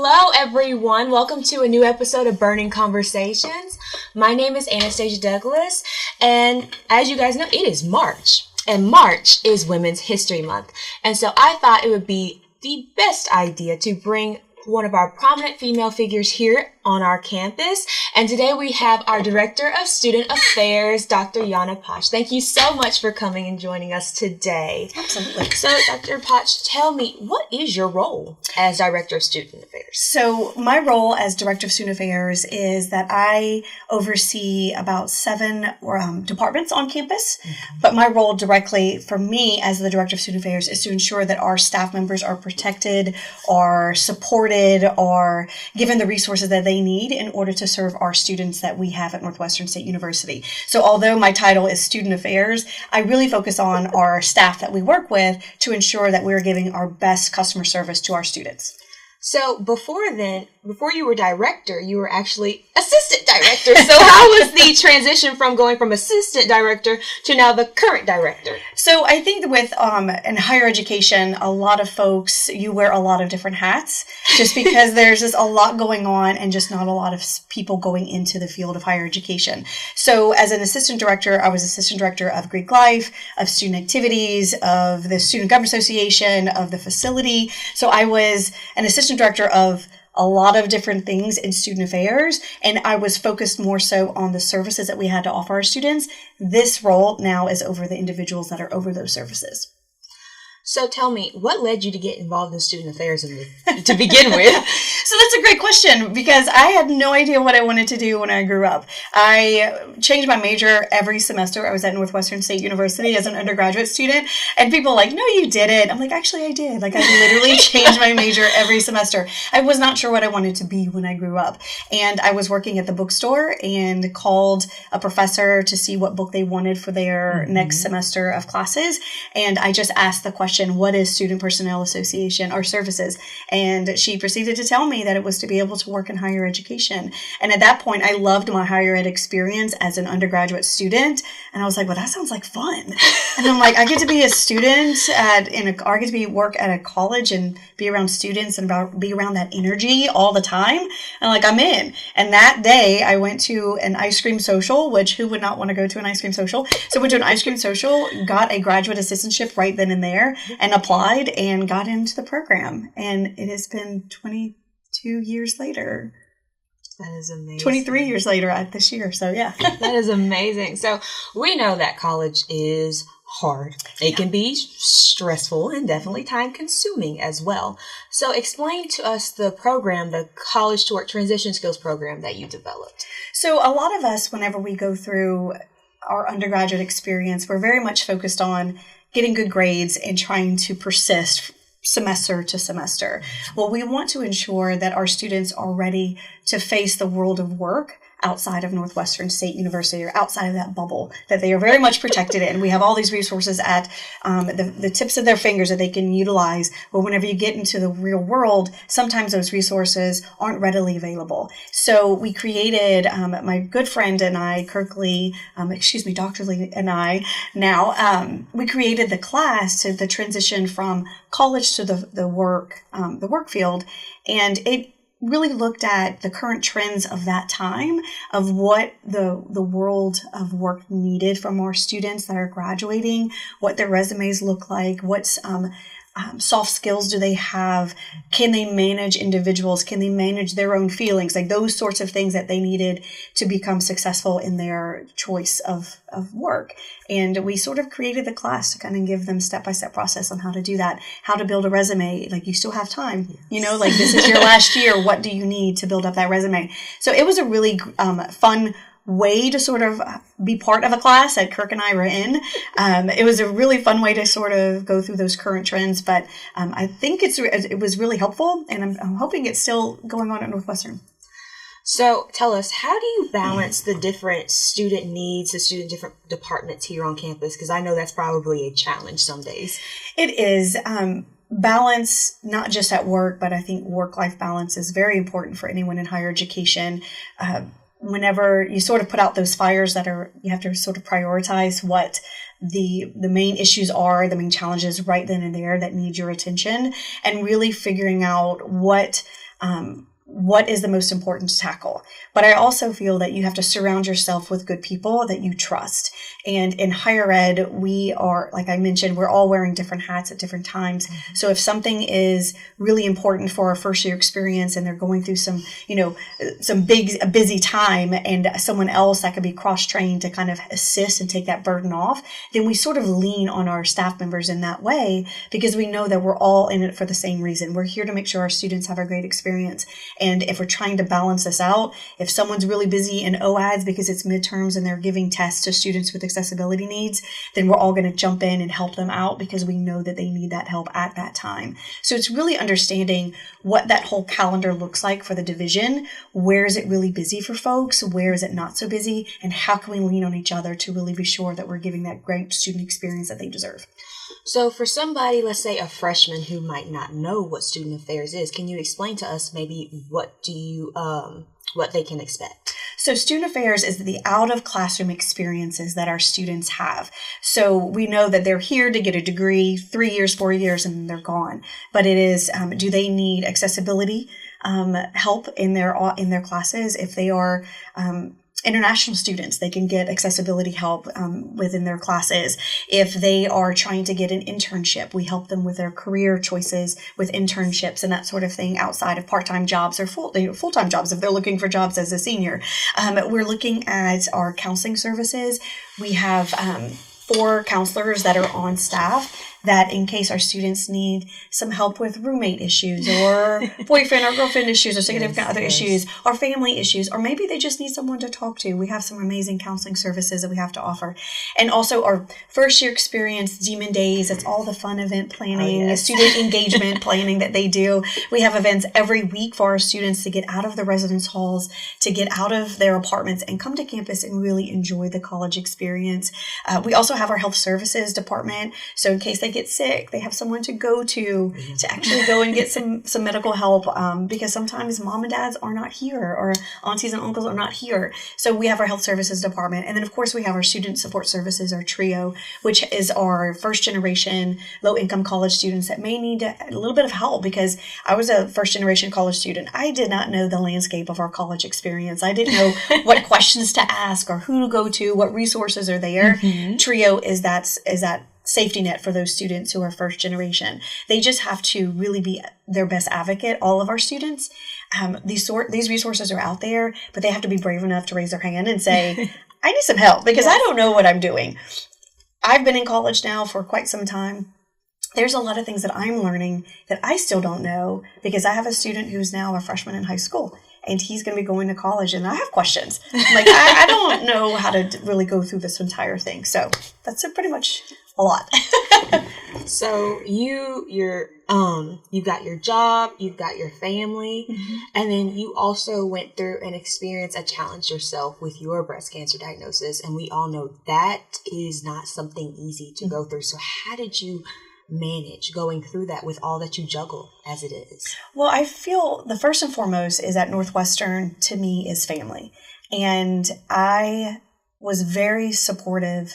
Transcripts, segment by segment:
Hello, everyone. Welcome to a new episode of Burning Conversations. My name is Anastasia Douglas, and as you guys know, it is March, and March is Women's History Month. And so I thought it would be the best idea to bring one of our prominent female figures here on our campus. And today we have our Director of Student Affairs, Dr. Yonna Pasch. Thank you so much for coming and joining us today. Absolutely. So, Dr. Pasch, tell me, what is your role as Director of Student Affairs? So, my role as Director of Student Affairs is that I oversee about 7 departments on campus. Mm-hmm. But my role directly for me as the Director of Student Affairs is to ensure that our staff members are protected, are supported, are given the resources that they need in order to serve our students that we have at Northwestern State University. So although my title is Student Affairs, I really focus on our staff that we work with to ensure that we're giving our best customer service to our students. So before you were director, you were actually assistant director. So how was the transition from going from assistant director to now the current director? So I think with in higher education, a lot of folks, you wear a lot of different hats just because there's just a lot going on and just not a lot of people going into the field of higher education. So as an assistant director, I was assistant director of Greek Life, of student activities, of the Student Government Association, of the facility. So I was an assistant director of a lot of different things in student affairs, and I was focused more so on the services that we had to offer our students. This role now is over the individuals that are over those services. So tell me, what led you to get involved in student affairs to begin with? So that's a great question because I had no idea what I wanted to do when I grew up. I changed my major every semester. I was at Northwestern State University as an undergraduate student, and people were like, no, you didn't. I'm like, actually, I did. Like, I literally changed my major every semester. I was not sure what I wanted to be when I grew up. And I was working at the bookstore and called a professor to see what book they wanted for their next semester of classes. And I just asked the question, what is Student Personnel Association or services? And she proceeded to tell me that it was to be able to work in higher education. And at that point, I loved my higher ed experience as an undergraduate student. And I was like, well, that sounds like fun. And I'm like, I get to be a student I get to work at a college and be around students and be around that energy all the time. And like, I'm in. And that day I went to an ice cream social, which who would not want to go to an ice cream social? So I went to an ice cream social, got a graduate assistantship right then and there, and applied and got into the program. And it has been 22 years later. That is amazing. 23 years later this year. So yeah. That is amazing. So we know that college is hard. It can be stressful and definitely time consuming as well. So explain to us the program, the College to Work Transition Skills program that you developed. So a lot of us, whenever we go through our undergraduate experience, we're very much focused on getting good grades and trying to persist semester to semester. Well, we want to ensure that our students are ready to face the world of work outside of Northwestern State University or outside of that bubble that they are very much protected in. We have all these resources at the tips of their fingers that they can utilize. But whenever you get into the real world, sometimes those resources aren't readily available. So we created, my good friend and I, Dr. Lee and I now, we created the class to the transition from college to the work field. And it really looked at the current trends of that time, of what the world of work needed from our students that are graduating, what their resumes look like, what's soft skills do they have, can they manage individuals, can they manage their own feelings, like those sorts of things that they needed to become successful in their choice of work. And we sort of created the class to kind of give them step-by-step process on how to do that, how to build a resume. Like, you still have time, like this is your last year. What do you need to build up that resume? So it was a really fun way to sort of be part of a class that Kirk and I were in. It was a really fun way to sort of go through those current trends, but I think it was really helpful, and I'm hoping it's still going on at Northwestern. So tell us, how do you balance the different student needs, the different departments here on campus? Because I know that's probably a challenge some days. It is. Balance, not just at work, but I think work-life balance is very important for anyone in higher education. Whenever you sort of put out those fires you have to sort of prioritize what the main issues are, the main challenges right then and there that need your attention, and really figuring out what what is the most important to tackle. But I also feel that you have to surround yourself with good people that you trust. And in higher ed, we are, like I mentioned, we're all wearing different hats at different times. Mm-hmm. So if something is really important for our first year experience and they're going through a busy time, and someone else that could be cross-trained to kind of assist and take that burden off, then we sort of lean on our staff members in that way, because we know that we're all in it for the same reason. We're here to make sure our students have a great experience. And if we're trying to balance this out, if someone's really busy in OADs because it's midterms and they're giving tests to students with accessibility needs, then we're all going to jump in and help them out because we know that they need that help at that time. So it's really understanding what that whole calendar looks like for the division. Where is it really busy for folks? Where is it not so busy? And how can we lean on each other to really be sure that we're giving that great student experience that they deserve? So for somebody, let's say a freshman who might not know what student affairs is, can you explain to us maybe what they can expect? So student affairs is the out of classroom experiences that our students have. So we know that they're here to get a degree, 3 years, 4 years, and they're gone. But it is, do they need accessibility help in their classes? If they are international students, they can get accessibility help within their classes. If they are trying to get an internship, we help them with their career choices with internships and that sort of thing outside of part-time jobs or full-time jobs if they're looking for jobs as a senior. We're looking at our counseling services. We have 4 counselors that are on staff that in case our students need some help with roommate issues or boyfriend or girlfriend issues or significant other issues or family issues, or maybe they just need someone to talk to. We have some amazing counseling services that we have to offer. And also our first year experience, Demon Days, it's all the fun event planning, student engagement planning that they do. We have events every week for our students to get out of the residence halls, to get out of their apartments and come to campus and really enjoy the college experience. We also have our health services department. So in case they get sick, they have someone to go to actually go and get some medical help, because sometimes mom and dads are not here or aunties and uncles are not here. So we have our health services department. And then of course we have our student support services, our TRIO, which is our first generation low income college students that may need a little bit of help, because I was a first generation college student. I did not know the landscape of our college experience. I didn't know what questions to ask or who to go to, what resources are there. Mm-hmm. TRIO is that safety net for those students who are first generation. They just have to really be their best advocate, all of our students. These resources are out there, but they have to be brave enough to raise their hand and say, I need some help because I don't know what I'm doing. I've been in college now for quite some time. There's a lot of things that I'm learning that I still don't know because I have a student who's now a freshman in high school. And he's going to be going to college, and I have questions. Like, I don't know how to really go through this entire thing. So that's pretty much a lot. So you got your job, you've got your family, mm-hmm. and then you also went through an experience, a challenge yourself with your breast cancer diagnosis. And we all know that is not something easy to go through. So how did you manage going through that with all that you juggle as it is? Well, I feel the first and foremost is that Northwestern to me is family. And I was very supported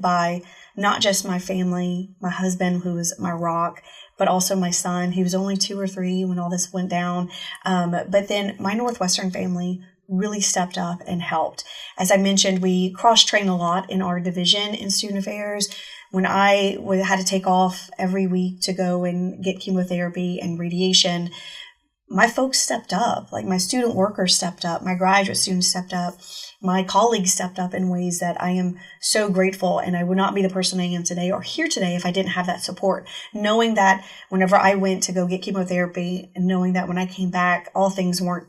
by not just my family, my husband, who was my rock, but also my son. He was only 2 or 3 when all this went down. But then my Northwestern family really stepped up and helped. As I mentioned, we cross-train a lot in our division in student affairs. When I had to take off every week to go and get chemotherapy and radiation, my folks stepped up. Like my student workers stepped up, my graduate students stepped up, my colleagues stepped up in ways that I am so grateful. And I would not be the person I am today or here today if I didn't have that support. Knowing that whenever I went to go get chemotherapy and knowing that when I came back, all things weren't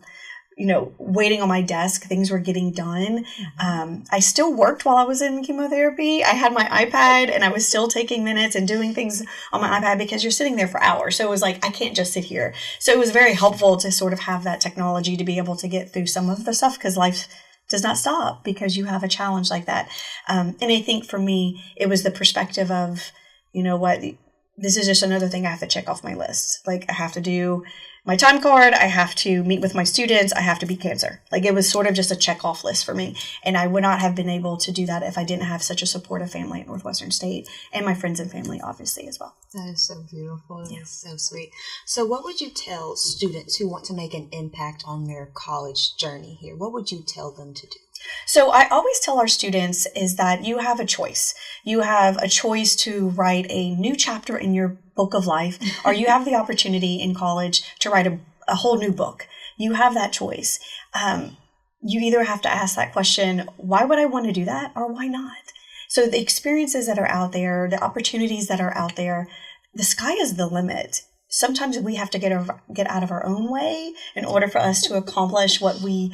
waiting on my desk, things were getting done. I still worked while I was in chemotherapy. I had my iPad and I was still taking minutes and doing things on my iPad because you're sitting there for hours. So it was like, I can't just sit here. So it was very helpful to sort of have that technology to be able to get through some of the stuff because life does not stop because you have a challenge like that. And I think for me, it was the perspective of, this is just another thing I have to check off my list. Like, I have to do my time card. I have to meet with my students. I have to beat cancer. Like, it was sort of just a check off list for me. And I would not have been able to do that if I didn't have such a supportive family at Northwestern State, and my friends and family, obviously, as well. That is so beautiful. It's so sweet. So what would you tell students who want to make an impact on their college journey here? What would you tell them to do? So I always tell our students is that you have a choice. You have a choice to write a new chapter in your book of life, or you have the opportunity in college to write a whole new book. You have that choice. You either have to ask that question, why would I want to do that, or why not? So the experiences that are out there, the opportunities that are out there, the sky is the limit. Sometimes we have to get out of our own way in order for us to accomplish what we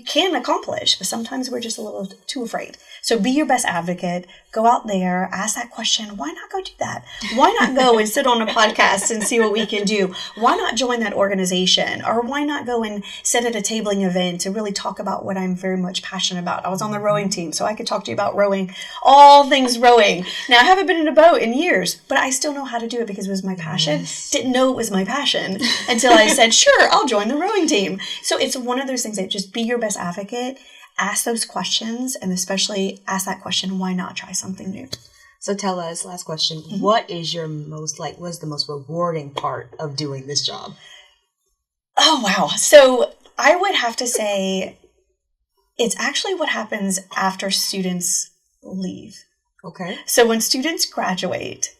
can accomplish, but sometimes we're just a little too afraid. So be your best advocate. Go out there, ask that question. Why not go do that? Why not go and sit on a podcast and see what we can do? Why not join that organization? Or why not go and sit at a tabling event to really talk about what I'm very much passionate about? I was on the rowing team, so I could talk to you about rowing, all things rowing. Now, I haven't been in a boat in years, but I still know how to do it because it was my passion. Didn't know it was my passion until I said, sure, I'll join the rowing team. So it's one of those things that just be your best advocate, ask those questions, and especially ask that question, why not try something new? So tell us, last question, what is your what's the most rewarding part of doing this job? Oh, wow. So I would have to say it's actually what happens after students leave. Okay. So when students graduate,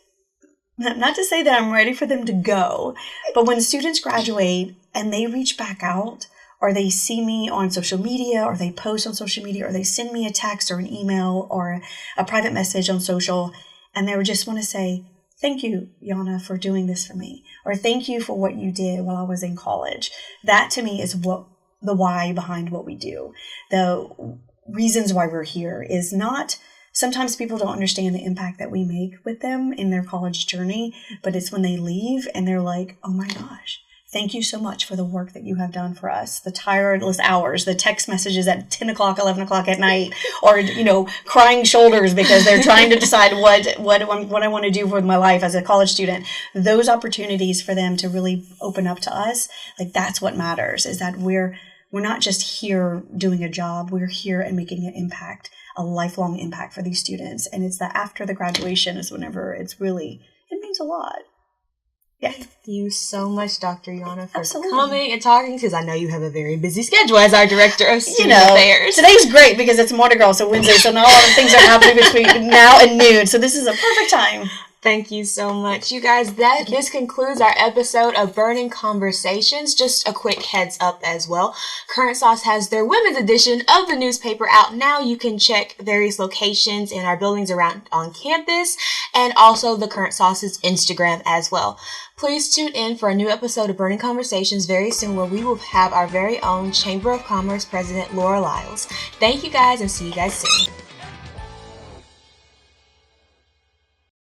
not to say that I'm ready for them to go, but when students graduate and they reach back out, or they see me on social media, or they post on social media, or they send me a text or an email or a private message on social, and they just want to say, thank you, Yonna, for doing this for me, or thank you for what you did while I was in college. That to me is what the why behind what we do. The reasons why we're here is not, sometimes people don't understand the impact that we make with them in their college journey, but it's when they leave and they're like, oh my gosh, thank you so much for the work that you have done for us. The tireless hours, the text messages at 10 o'clock, 11 o'clock at night, or, crying shoulders because they're trying to decide what I want to do with my life as a college student. Those opportunities for them to really open up to us, like, that's what matters, is that we're not just here doing a job. We're here and making an impact, a lifelong impact for these students. And it's that after the graduation is whenever it means a lot. Yeah. Thank you so much, Dr. Yonna, for Absolutely. coming and talking, because I know you have a very busy schedule as our Director of Student Affairs. Today's great because it's Mardi Gras, so Wednesday, so not a lot of things are happening between now and noon, so this is a perfect time. Thank you so much. You guys, this concludes our episode of Burning Conversations. Just a quick heads up as well. Current Sauce has their women's edition of the newspaper out now. You can check various locations in our buildings around on campus, and also the Current Sauce's Instagram as well. Please tune in for a new episode of Burning Conversations very soon, where we will have our very own Chamber of Commerce President, Laura Lyles. Thank you guys, and see you guys soon.